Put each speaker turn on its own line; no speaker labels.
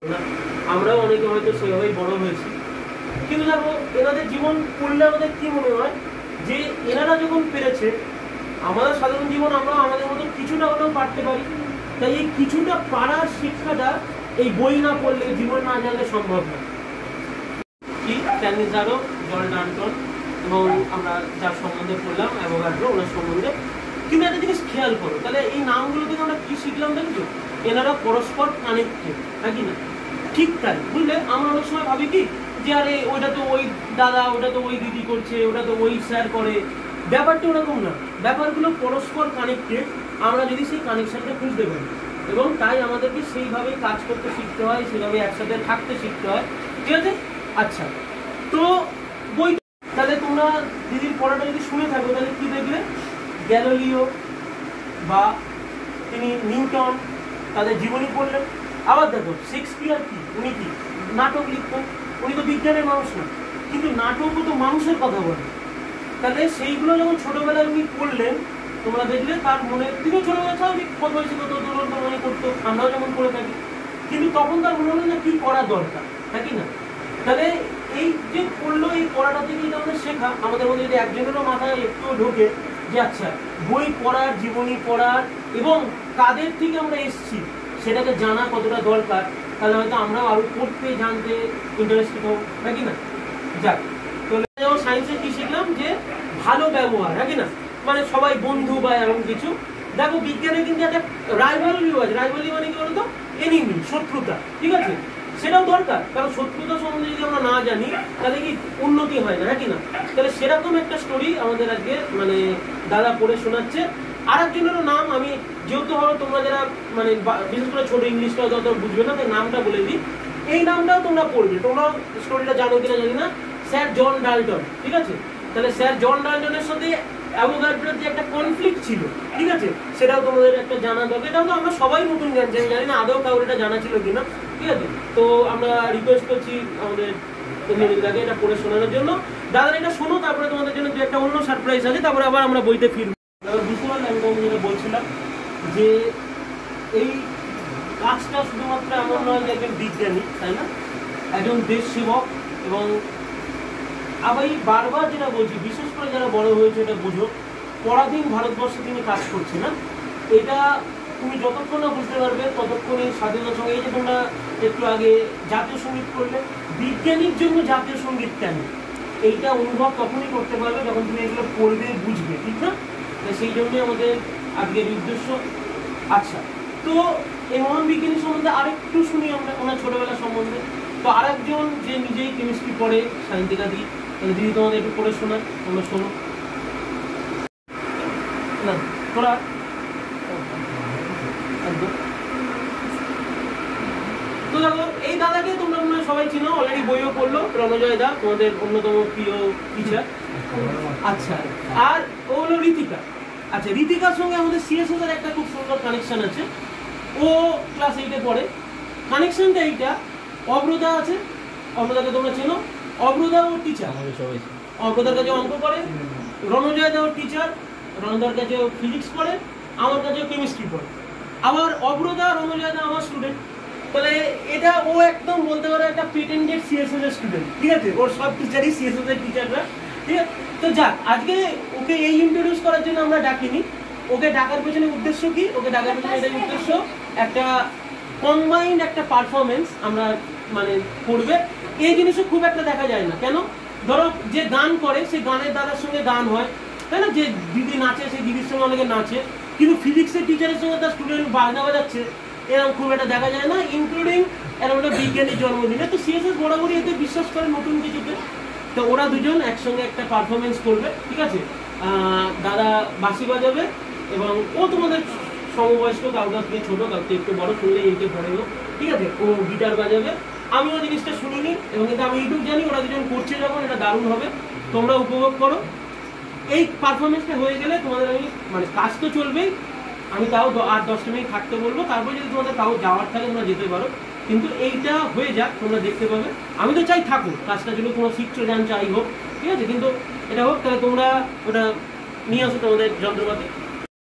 না, আমরাও অনেকে হয়তো সেভাবেই বড় হয়েছি। কিন্তু দেখো এনাদের জীবন পড়লে আমাদের কি মনে হয় যে এনারা যখন পেরেছে, আমাদের সাধারণ জীবন আমরা আমাদের মতো কিছুটা হলেও পারতে পারি। তাই এই কিছুটা পারার শিক্ষাটা এই বই না পড়লে, জীবন না জানলে সম্ভব না। কি ক্যানিজারো, জন ডাল্টন এবং আমরা যার সম্বন্ধে পড়লাম অ্যাভোগাড্রো, ওনার সম্বন্ধে। কিন্তু একটা জিনিস খেয়াল করো, তাহলে এই নামগুলো থেকে আমরা কি শিখলাম দেখছো? এনারা পরস্পর কানেক্টেড, নাকি না? ঠিক তাই, বুঝলে? আমরা অনেক সময় ভাবি কি যে আরে ওটা তো ওই দাদা, ওটা তো ওই দিদি করছে, ওটা তো ওই স্যার করে। ব্যাপারটা ওরকম না, ব্যাপারগুলো পরস্পর কানেক্টেড। আমরা যদি সেই কানেকশনটা খুঁজতে পারি, এবং তাই আমাদেরকে সেইভাবে কাজ করতে শিখতে হয়, সেভাবে একসাথে থাকতে শিখতে হয়। ঠিক আছে? আচ্ছা, তো বই তাহলে তোমরা দিদির পড়াটা যদি শুনে থাকো তাহলে কি দেখলে? গ্যালিলিও বা তিনি নিউটন, তাদের জীবনী পড়লেন। আবার দেখো শেক্সপিয়ার কি, উনি কি নাটক লিখতেন? উনি তো বিজ্ঞানের মানুষ না, কিন্তু নাটকও তো মানুষের কথা বলে। তাহলে সেইগুলো যখন ছোটবেলায় উনি পড়লেন, তোমরা দেখলে তার মনে, তিনিও ছোটবেলায় স্বাভাবিক কত বয়সে কত দুরন্ত মনে করতো, আমরাও যেমন করে থাকি। কিন্তু তখন তার মনে হলো না কি করা দরকার, নাকি না? তাহলে এই যে পড়লো, এই পড়াটা থেকে আমাদের শেখা, আমাদের মধ্যে যদি একজনেরও মাথায় একটু ঢোকে যে আচ্ছা বই পড়ার, জীবনী পড়ার এবং কাদের থেকে আমরা এসেছি সেটাকে জানা কতটা দরকার, তাহলে হয়তো আমরাও আরো পড়তে জানতে ইন্টারেস্টেড হবো, নাকি না? যাক, যেমন সায়েন্সে কি শিখলাম যে ভালো ব্যবহার, নাকি না? মানে সবাই বন্ধু বা এমন কিছু। দেখো বিজ্ঞানে কিন্তু একটা রাইভালরি আছে। রাইভালরি মানে কি বলতো? এনিমি, শত্রুতা। ঠিক আছে, সেটাও দরকার, কারণ শত্রুতা সম্বন্ধে যদি আমরা না জানি তাহলে কি উন্নতি হয় না, নাকি না? তাহলে সেরকম একটা স্টোরি আমাদের আজকে মানে দাদা পড়ে শোনাচ্ছে। আর একজনেরও নাম আমি, যেহেতু হলো তোমরা যারা মানে বিশেষ করে ছোট ইংলিশটা যত বুঝবে না, তাই নামটা বলে দিই। এই নামটাও তোমরা পড়বে, তোমরা স্টোরিটা জানো কিনা জানি না। স্যার জন ডাল্টন, ঠিক আছে? তাহলে স্যার জন ডাল্টনের সাথে অ্যাভোগাড্রোর যে একটা কনফ্লিক্ট ছিল, ঠিক আছে, সেটাও তোমাদের একটা জানা দরকার। এটাও তো আমরা সবাই নতুন জানছি, আমি জানি না আদৌ কাউর এটা জানা ছিল কিনা। ঠিক আছে, তো আমরা রিকোয়েস্ট করছি আমাদের দাদাকে এটা পড়ে শোনানোর জন্য। দাদা এটা শোনো, তারপরে তোমাদের জন্য দু একটা অন্য সারপ্রাইজ আছে, তারপরে আবার আমরা বইতে ফিরবো। বুঝতে পারলে আমি তোমাদের যেটা বলছিলাম যে এই কাজটা শুধুমাত্র এমন নয় যে একজন বিজ্ঞানী, তাই না, একজন দেশ সেবক। এবং আমি বারবার যেটা বলছি, বিশেষ করে যারা বড় হয়েছে এটা বুঝো, পরাধীন ভারতবর্ষে তিনি কাজ করছে না। এটা তুমি যতক্ষণ না বুঝতে পারবে ততক্ষণই স্বাধীনতার সঙ্গে। এই যে তোমরা একটু আগে জাতীয় সঙ্গীত করলে, বিজ্ঞানীর জন্য জাতীয় সঙ্গীত কেন, এইটা অনুভব তখনই করতে পারবে যখন তুমি এগুলো পড়বে, বুঝবে, ঠিক না? সেই জন্যই আমাদের আজকের উদ্দেশ্য। আচ্ছা, তো এই মহান বিজ্ঞানী সম্বন্ধে আরেকটু শুনি আমরা, ওনার ছোটবেলা সম্বন্ধে। তো আরেকজন যে নিজেই কেমিস্ট্রি পড়ে, সায়ন্তিকা দি, দিদি তোমাদের একটু পড়ে শোনায়, তোমরা শোনো না তোরা একদম। তো দেখো এই দাদাকে তোমরা মনে হয় সবাই চিনো, অলরেডি বইও পড়লো। রণজয় দা তোমাদের অন্যতম প্রিয় টিচার। আচ্ছা, আর ও হলো ঋতিকা। আচ্ছা, ঋতিকার সঙ্গে আমাদের সিএসএস এর একটা খুব সুন্দর কানেকশন আছে। ও ক্লাস 8-এ পড়ে। কানেকশনটা এইটা, অব্রদা আছে, অব্রদাকে তোমরা চেনো। অব্রদা ওর টিচার, অব্রদার কাছে অঙ্ক পড়ে। রণজয় দা ওর টিচার, রণদার কাছে ফিজিক্স পড়ে, আমার কাছে কেমিস্ট্রি পড়ে। আবার অব্রদা, রণজয় দা আমার স্টুডেন্ট। তাহলে এটা ও একদম বলতে পারো একটা প্রিটেন্ডেড সিএসএস এর স্টুডেন্ট। ঠিক আছে, ওর সব টিচারই সিএসএস এর টিচাররা। ঠিক আছে, তো যাক, আজকে ওকে এই ইন্ট্রোডিউস করার জন্য আমরা ডাকিনি। ওকে ডাকার পেছনে উদ্দেশ্য কি? ওকে ডাকার পেছনে এটাই উদ্দেশ্য, একটা কম্বাইন্ড একটা পারফরমেন্স আমরা মানে করবে। এই জিনিসও খুব একটা দেখা যায় না। কেন? ধরো যে গান করে, সে গানের দাদার সঙ্গে গান হয়, তাই না? যে দিদি নাচে, সেই দিদির সঙ্গে অনেকে নাচে। কিন্তু ফিজিক্সের টিচারের সঙ্গে তার স্টুডেন্ট বাজনা বাজাচ্ছে, এরকম খুব একটা দেখা যায় না, ইনক্লুডিং এরকম একটা বিজ্ঞানীর জন্মদিনে। তো সিএসএস বরাবরই এতে বিশ্বাস করে নতুন কিছুতে। তো ওরা দুজন একসঙ্গে একটা পারফরমেন্স করবে, ঠিক আছে? দাদা বাঁশি বাজাবে এবং ও তোমাদের সমবয়স্ক, কাউকে থেকে ছোট, কাউকে একটু বড়, শুনলে এইটে পড়ে গেল, ঠিক আছে? ও গিটার বাজাবে। আমিও জিনিসটা শুনিনি, এবং কিন্তু আমি এইটুকু জানি ওরা দুজন করছে যখন, এটা দারুণ হবে, তোমরা উপভোগ করো। এই পারফরমেন্সটা হয়ে গেলে তোমাদের আমি মানে কাজ তো চলবেই, আমি তাও 8-10 মিনিট থাকতে বলবো। তারপর যদি তোমাদের তাও যাওয়ার থাকে তোমরা যেতে পারো, কিন্তু এইটা হয়ে যাক, তোমরা দেখতে পাবে। আমি তো চাই থাকো, কাজটা যদি তোমরা শিখছো, জানছো, আই হোক, ঠিক আছে? কিন্তু এটা হোক, তাহলে তোমরা ওটা নিয়ে আসো তোমাদের যন্ত্রপাতি।